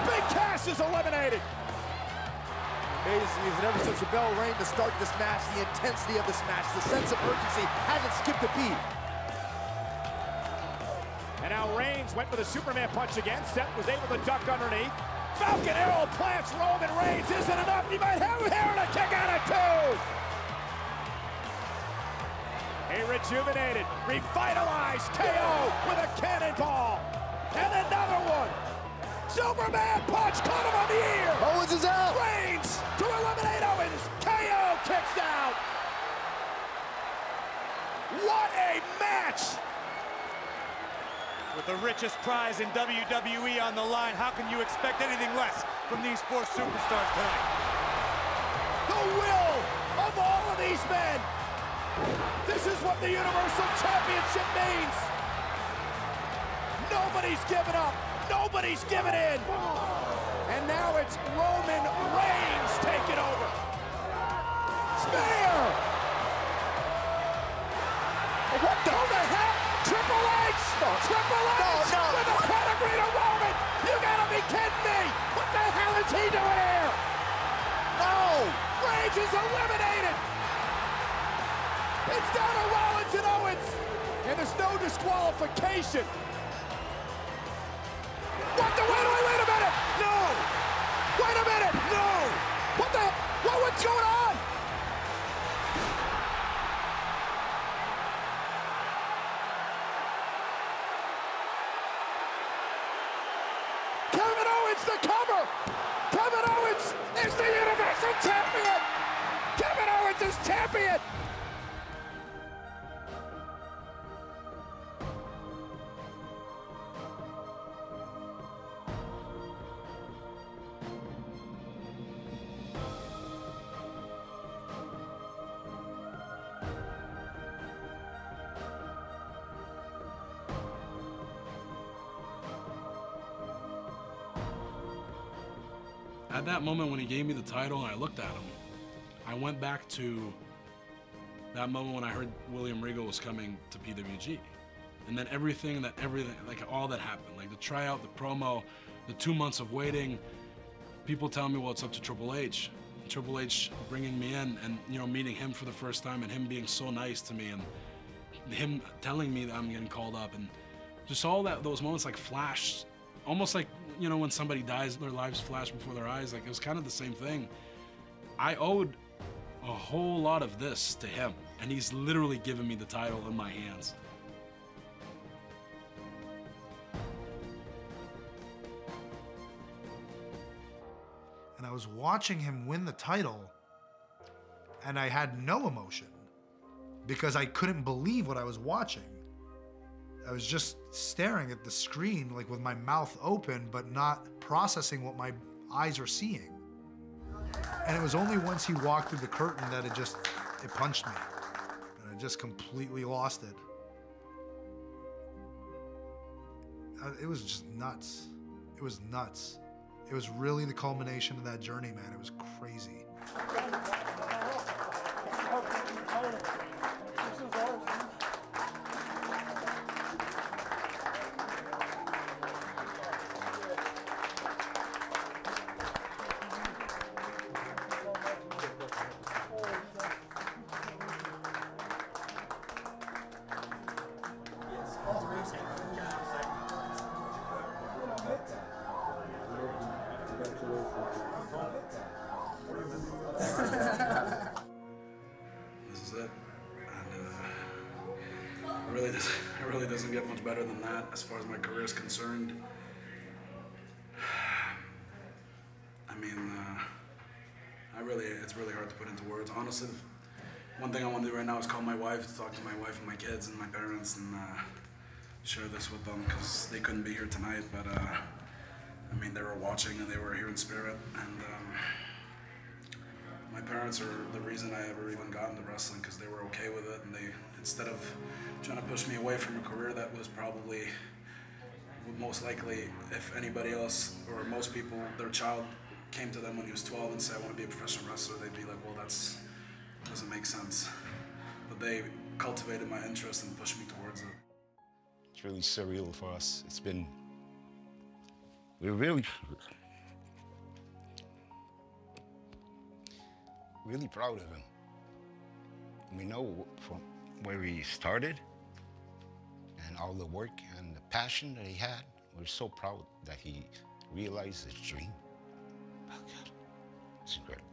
Big Cass is eliminated. Amazing is that ever since the bell rang to start this match, the intensity of this match, the sense of urgency hasn't skipped a beat. And now Reigns went for the Superman punch again. Seth was able to duck underneath. Falcon Arrow plants Roman Reigns. Isn't enough. He might have here and a kick out of two. A rejuvenated, revitalized KO with a cannonball. And another one. Superman punch caught him on the ear. Owens is out. Reigns to eliminate Owens. KO kicks out. What a match. With the richest prize in WWE on the line, how can you expect anything less from these four superstars tonight? The will of all of these men. This is what the Universal Championship means. Nobody's given up. Nobody's given in. And now it's Roman Reigns taking over. Spear! What the hell? Triple H! Triple H with a pedigree to Roman! You gotta be kidding me! What the hell is he doing here? No! Reigns is eliminated! It's down to Rollins and Owens! And there's no disqualification! What the, wait a minute! No! Wait a minute! No! What the, what's going on? Kevin Owens the cover! Kevin Owens is the Universal Champion! Kevin Owens is champion! At that moment when he gave me the title and I looked at him, I went back to that moment when I heard William Regal was coming to PWG. And then everything, like all that happened, like the tryout, the promo, the 2 months of waiting, people telling me, well, it's up to Triple H. Triple H bringing me in and, you know, meeting him for the first time and him being so nice to me and him telling me that I'm getting called up and just all that, those moments like flashed, almost like, you know, when somebody dies, their lives flash before their eyes. Like, it was kind of the same thing. I owed a whole lot of this to him, and he's literally given me the title in my hands. And I was watching him win the title, and I had no emotion because I couldn't believe what I was watching. I was just staring at the screen, like with my mouth open, but not processing what my eyes are seeing. And it was only once he walked through the curtain that it punched me. And I just completely lost it. It was just nuts. It was nuts. It was really the culmination of that journey, man. It was crazy. This is it. And it really doesn't get much better than that as far as my career is concerned. I mean, it's really hard to put into words. Honestly, one thing I want to do right now is call my wife, talk to my wife and my kids and my parents, and share this with them because they couldn't be here tonight. But I mean, they were watching and they were here in spirit. And my parents are the reason I ever even got into wrestling because they were okay with it. And they, instead of trying to push me away from a career that was probably would most likely, if anybody else or most people, their child came to them when he was 12 and said, I want to be a professional wrestler, they'd be like, well, that's doesn't make sense. But they cultivated my interest and pushed me towards it. It's really surreal for us. We're really proud of him. We know from where he started and all the work and the passion that he had. We're so proud that he realized his dream. Oh God, it's incredible.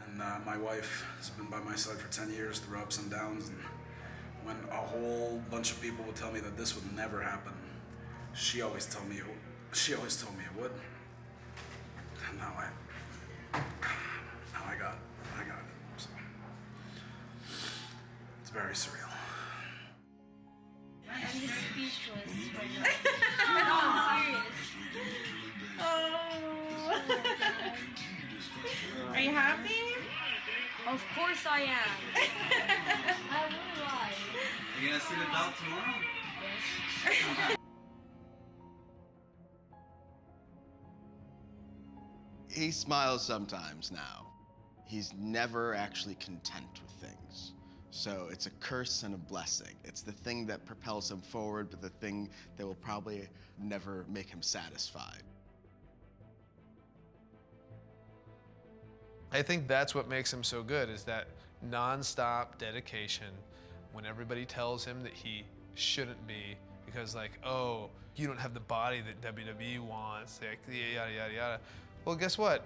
And my wife has been by my side for 10 years through ups and downs. And when a whole bunch of people would tell me that this would never happen, she always told me it would. And now I got it. So it's very surreal. I'm just speechless right now. No, I'm serious. Oh. Are you happy? Of course I am. I will lie. Are you gonna see the belt tomorrow? Yes. He smiles sometimes now. He's never actually content with things. So it's a curse and a blessing. It's the thing that propels him forward, but the thing that will probably never make him satisfied. I think that's what makes him so good, is that non-stop dedication when everybody tells him that he shouldn't be, because like, oh, you don't have the body that WWE wants, like, yada, yada, yada. Well, guess what?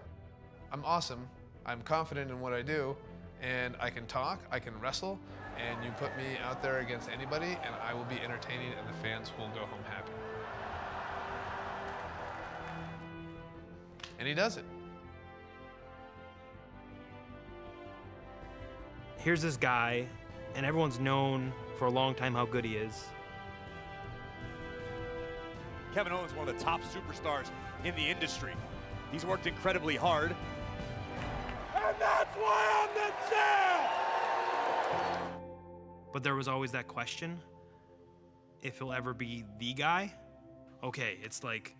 I'm awesome. I'm confident in what I do, and I can talk, I can wrestle, and you put me out there against anybody, and I will be entertaining, and the fans will go home happy. And he does it. Here's this guy, and everyone's known for a long time how good he is. Kevin Owens, one of the top superstars in the industry. He's worked incredibly hard. And that's why I'm the champ! But there was always that question, if he'll ever be the guy. Okay, it's like,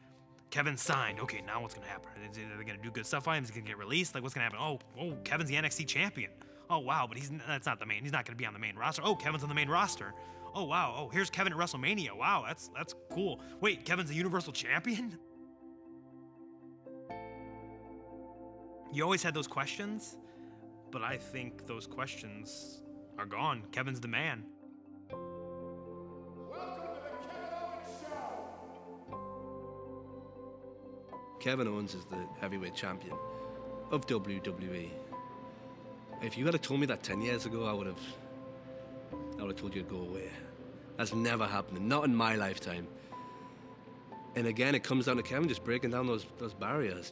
Kevin signed. Okay, now what's gonna happen? Are they gonna do good stuff on him? Is he gonna get released? Like, what's gonna happen? Oh, Kevin's the NXT champion. Oh, wow, but that's not the main. He's not gonna be on the main roster. Oh, Kevin's on the main roster. Oh, wow. Oh, here's Kevin at WrestleMania. Wow, that's cool. Wait, Kevin's a Universal Champion? You always had those questions, but I think those questions are gone. Kevin's the man. Kevin Owens is the heavyweight champion of WWE. If you had told me that 10 years ago, I would have told you to go away. That's never happening, not in my lifetime. And again, it comes down to Kevin just breaking down those barriers.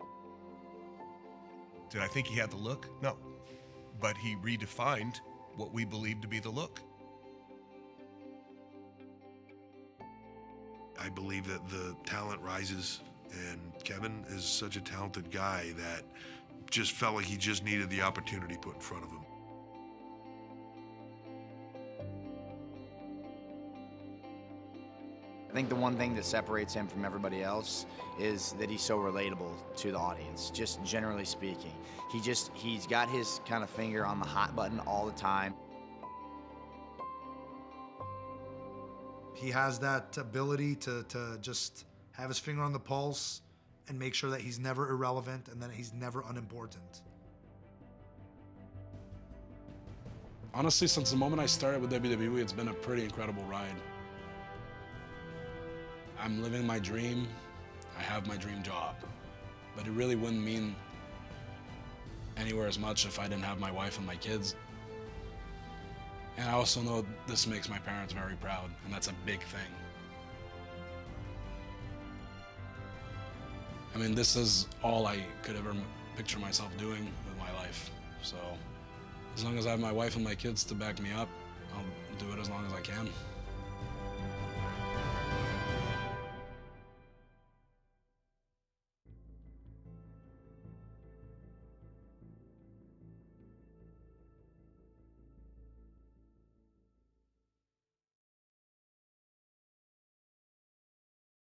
Did I think he had the look? No. But he redefined what we believed to be the look. I believe that the talent rises, and Kevin is such a talented guy that just felt like he just needed the opportunity put in front of him. I think the one thing that separates him from everybody else is that he's so relatable to the audience, just generally speaking. He's got his kind of finger on the hot button all the time. He has that ability to just have his finger on the pulse and make sure that he's never irrelevant and that he's never unimportant. Honestly, since the moment I started with WWE, it's been a pretty incredible ride. I'm living my dream. I have my dream job. But it really wouldn't mean anywhere as much if I didn't have my wife and my kids. And I also know this makes my parents very proud, and that's a big thing. I mean, this is all I could ever picture myself doing with my life. So as long as I have my wife and my kids to back me up, I'll do it as long as I can.